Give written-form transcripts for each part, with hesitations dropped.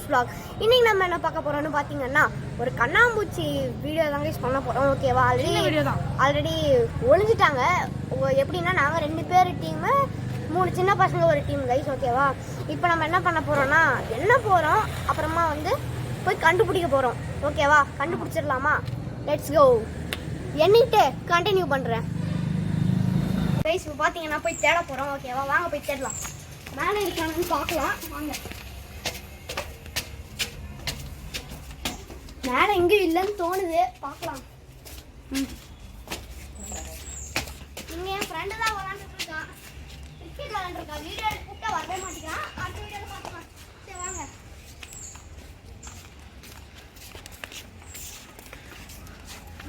Shorts vlog. இன்னைக்கு நம்ம என்ன பார்க்க போறோம்னு பாத்தீங்கன்னா ஒரு கண்ணாமூச்சி வீடியோ தாங்க பண்ண போறோம். ஓகேவா? ஆல்ரெடி ஒளிஞ்சிட்டாங்க. எப்படின்னா நாங்க 2 பேர் டீம், 3 சின்ன பசங்க ஒரு டீம் கைஸ். ஓகேவா? இப்போ நம்ம என்ன பண்ண போறோம்னா போறோம், அப்புறமா வந்து போய் கண்டுபிடிக்க போறோம். ஓகேவா? கண்டுபிடிச்சிடலாமா? Let's go. எண்ணிட்டு கண்டினியூ பண்றேன் கைஸ். இப்போ பாத்தீங்கன்னா போய் தேட போறோம். ஓகேவா? வாங்க போய் தேடலாம். மேலே இருக்கானு பார்க்கலாம் வாங்க. மேலே எங்கேயும் இல்லைன்னு தோணுது, பார்க்கலாம். இங்க என் ஃப்ரெண்டு தான் விளாண்டுட்டு இருக்கான், கிரிக்கெட் விளாண்டுருக்கான். வீடியோ கூப்பிட்டா வரவே மாட்டேங்கிறான். அடுத்த வீடியோவில் பார்க்கலாம். சரி வாங்க.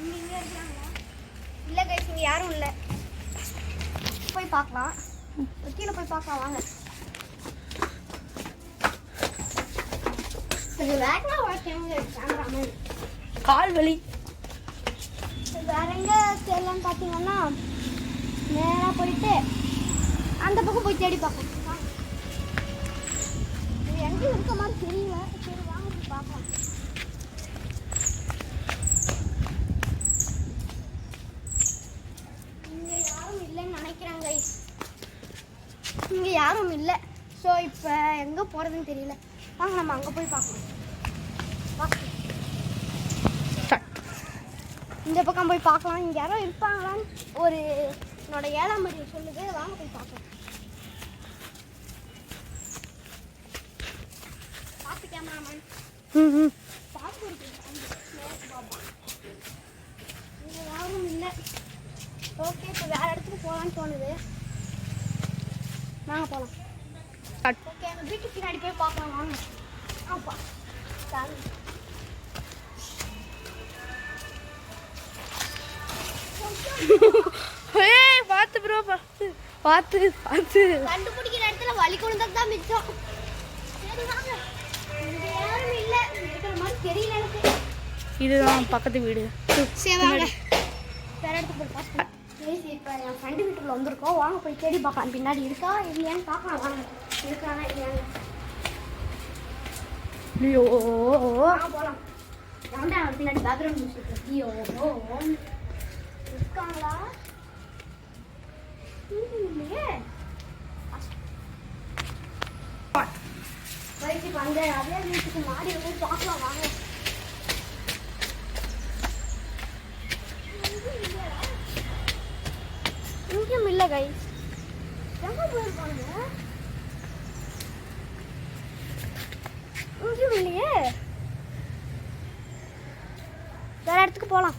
இங்கே இருக்காங்களா? இல்லை கைஸ், இங்கே யாரும் இல்லை. போய் பார்க்கலாம், கீழே போய் பார்க்கலாம் வாங்க. கால் வலி. வேற எங்க தேடலான்னு பார்த்தீங்கன்னா நேராக போயிட்டு அந்த பக்கம் போய் தேடி பார்க்கலாம். இது எங்கேயும் இருக்க மாதிரி தெரியல. சரி வாங்க போய் பார்க்கலாம். இங்கே யாரும் இல்லைன்னு நினைக்கிறாங்க. இங்கே யாரும் இல்லை. ஸோ இப்போ எங்கே போகிறதுன்னு தெரியல. வாங்க நம்ம அங்கே போய் பார்க்கலாம். இந்த பக்கம் போய் பார்க்கலாம். இங்கே யாரோ இருப்பாங்களான்னு ஒரு என்னோட 7ஆம் அறிவு சொல்லுது. வாங்க போய் பார்க்கலாம். பார்த்து கேமராமேன் பார்த்து இருக்கு. இங்கே யாரும் இல்லை. ஓகே, இப்போ வேறு இடத்துக்கு போகலான்னு தோணுது. வாங்க போகலாம். ஓகே, அந்த வீட்டுக்கு பின்னாடி போய் பார்க்கலாம் வாங்க. ஆப்பா சாரி. பார்த்து ப்ரோ, பார்த்து பார்த்து பார்த்து. கண்டுபிடிக்கிற இடத்துல வலி கொண்டு தான் மிச்சம். சரி வாங்க. இங்க யாரும் இல்லை, இருக்கிற மாதிரி தெரியல எனக்கு. இதுதான் பக்கத்து வீடு. சரி வாங்க வேற இடத்துக்கு போய் பார்க்கலாம். இப்போ என் ஃப்ரெண்டு வீட்டுக்குள்ள வந்திருக்கோம். வாங்க போய் தேடி பார்க்கலாம். பின்னாடி இருக்கா இல்லையான்னு பார்க்கலாம் வாங்க. இருக்கானா இல்லையான்னு. ஐயோ போகலாம். ஏன்டா பின்னாடி பேக்ரவுண்ட் மியூசிக்? ஐயோ இருக்காங்களா? இல்லையே. வயசுக்கு அந்த அதே வீட்டுக்கு மாடி போய் பார்க்கலாம் வாங்க. இங்கேயும் இல்லை கைஸ். எங்கே போயிருப்பானுங்க? இங்கேயும் இல்லையே. வேற இடத்துக்கு போகலாம்.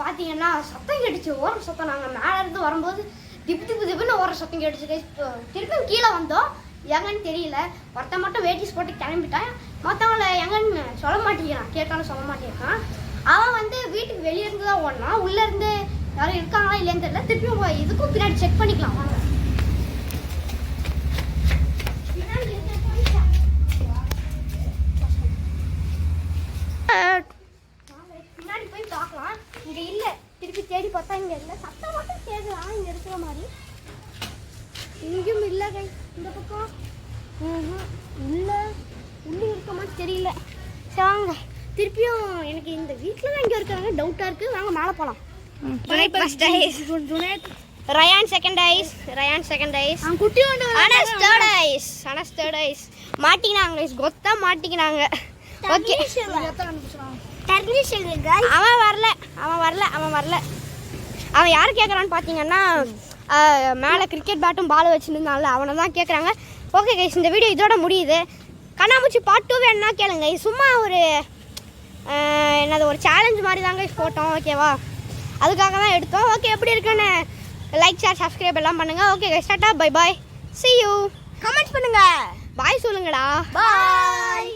பார்த்தீங்கன்னா சத்தம் கேட்டுச்சு, ஓர சத்தம். நாங்கள் மேலே இருந்து வரும்போது திப்புன்னு ஓர சத்தம் கேட்டுச்சு கைஸ். திருப்பியும் கீழே வந்தோம், எங்கன்னு தெரியல. ஒருத்தன் மட்டும் வேட்டிஸ் போட்டு கிளம்பிட்டான். மற்றவங்கள எங்கன்னு சொல்ல மாட்டேங்கிறான், கேட்டாலும் சொல்ல மாட்டேங்கிறான். அவன் வந்து வீட்டுக்கு வெளியே இருந்து தான் ஓடனான். உள்ளே இருந்து யாரும் இருக்காங்களா இல்லைன்னு தெரியல. திருப்பியும் இதுக்கும் பின்னாடி செக் பண்ணிக்கலாம் வாங்க. பின்னாடி போய் பார்க்கலாம். இங்கே இல்லை. திருப்பி தேடி பார்த்தா இங்கே இல்லை. சத்தம் மட்டும் கேட்கலாம் இங்கே இருக்கிற மாதிரி. இங்கேயும் இல்லை கை. இந்த பக்கம் இல்லை, உள்ளே இருக்க மாதிரி தெரியல. சரி வாங்க. திருப்பியும் எனக்கு இந்த வீட்டில் தான் இங்கே இருக்காங்க டவுட்டாக இருக்குது. வாங்க மேலே போகலாம். ரயான் செகண்ட் ஐஸ், குட்டி வந்து அனஸ் தேர்ட் ஐஸ் மாட்டிக்கினாங்க கைஸ். கொத்தா மாட்டிக்கினாங்க. ஓகே, அவன் வரல. அவன் யார் கேட்குறான்னு பார்த்தீங்கன்னா மேலே கிரிக்கெட் பேட்டும் பால் வச்சுருந்தால அவனை தான் கேட்குறாங்க. ஓகே கைஸ், இந்த வீடியோ இதோட முடியுது. கண்ணாமூச்சி பார்ட் 2 வேணுன்னா கேளுங்க. சும்மா ஒரு ஒரு சேலஞ்ச் மாதிரி தாங்க போட்டோம். ஓகேவா? அதுக்காக தான் எடுத்தோம். ஓகே, எப்படி இருக்குன்னு லைக், ஷேர், சப்ஸ்கிரைப் எல்லாம் பண்ணுங்கள். Okay guys, Tata, bye bye, see you. Comment பண்ணுங்க, பாய் சொல்லுங்கடா. பாய்.